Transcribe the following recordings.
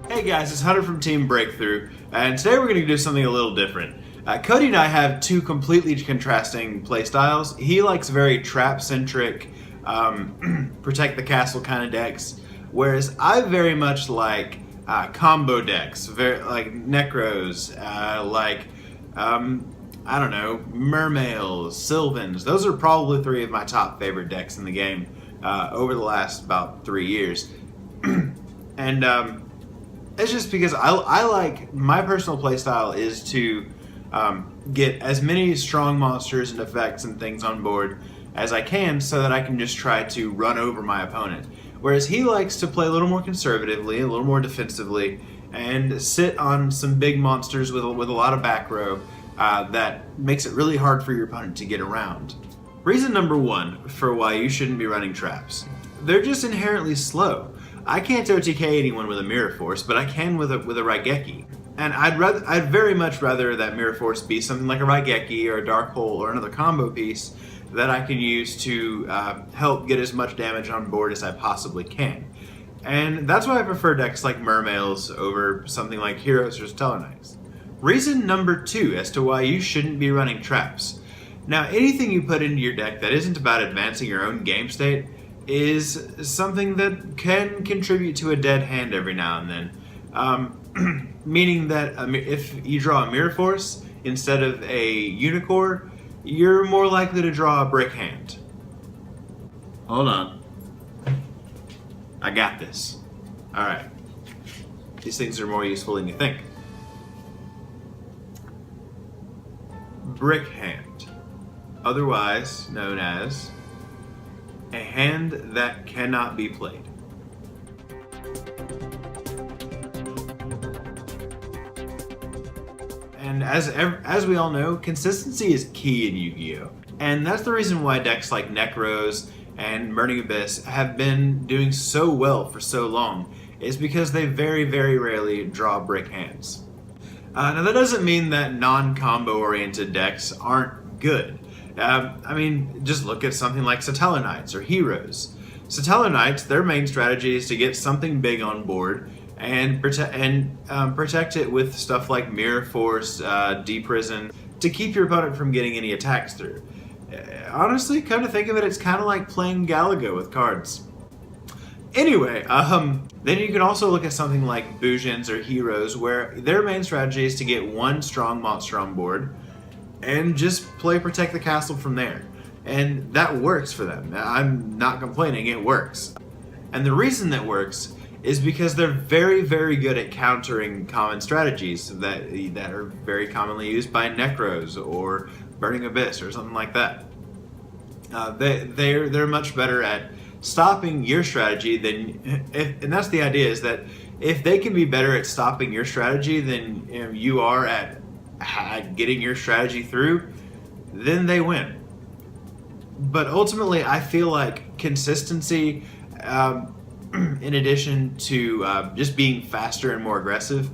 Hey guys, it's Hunter from Team Breakthrough, and today we're going to do something a little different. Cody and I have two completely contrasting playstyles. He likes very trap-centric, protect the castle kind of decks, whereas I very much like combo decks, very like Necros, I don't know, Mermails, Sylvans. Those are probably three of my top favorite decks in the game over the last about 3 years. And it's just because I like, my personal playstyle is to get as many strong monsters and effects and things on board as I can so that I can just try to run over my opponent. Whereas he likes to play a little more conservatively, a little more defensively, and sit on some big monsters with a lot of back row that makes it really hard for your opponent to get around. Reason number one for why you shouldn't be running traps. They're just inherently slow. I can't OTK anyone with a Mirror Force, but I can with a Raigeki. And I'd very much rather that Mirror Force be something like a Raigeki or a Dark Hole or another combo piece that I can use to help get as much damage on board as I possibly can. And that's why I prefer decks like Mermails over something like Heroes or Stellar Knights. Reason number two as to why you shouldn't be running traps. Now, anything you put into your deck that isn't about advancing your own game state is something that can contribute to a dead hand every now and then. Meaning that if you draw a Mirror Force instead of a Unicorn, you're more likely to draw a brick hand. Hold on. I got this. Alright. These things are more useful than you think. Brick hand. Otherwise known as a hand that cannot be played. And as we all know, consistency is key in Yu-Gi-Oh! And that's the reason why decks like Necros and Burning Abyss have been doing so well for so long, is because they very, very rarely draw brick hands. Now that doesn't mean that non-combo oriented decks aren't good. I mean, just look at something like Stellar Knights or Heroes. Stellar Knights, their main strategy is to get something big on board and protect it with stuff like Mirror Force, Deprison, to keep your opponent from getting any attacks through. Honestly, come to think of it, it's kind of like playing Galaga with cards. Anyway, then you can also look at something like Bujins or Heroes, where their main strategy is to get one strong monster on board and just play Protect the Castle from there. And that works for them. I'm not complaining, it works. And the reason that works is because they're very, very good at countering common strategies that are very commonly used by Necros or Burning Abyss or something like that. They're much better at stopping your strategy than, and that's the idea, is that if they can be better at stopping your strategy than you are at getting your strategy through, then they win. But ultimately, I feel like consistency, in addition to just being faster and more aggressive,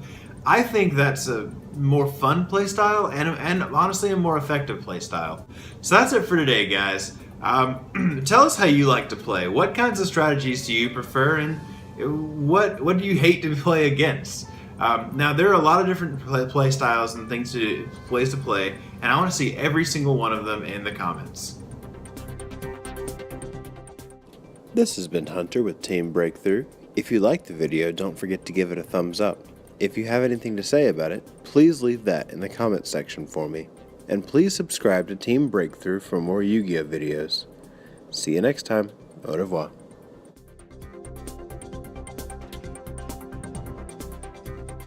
I think that's a more fun playstyle and honestly a more effective playstyle. So that's it for today, guys. Tell us how you like to play. What kinds of strategies do you prefer, and what do you hate to play against? Now, there are a lot of different play styles and ways to play, and I want to see every single one of them in the comments. This has been Hunter with Team Breakthrough. If you liked the video, don't forget to give it a thumbs up. If you have anything to say about it, please leave that in the comments section for me. And please subscribe to Team Breakthrough for more Yu-Gi-Oh videos. See you next time. Au revoir.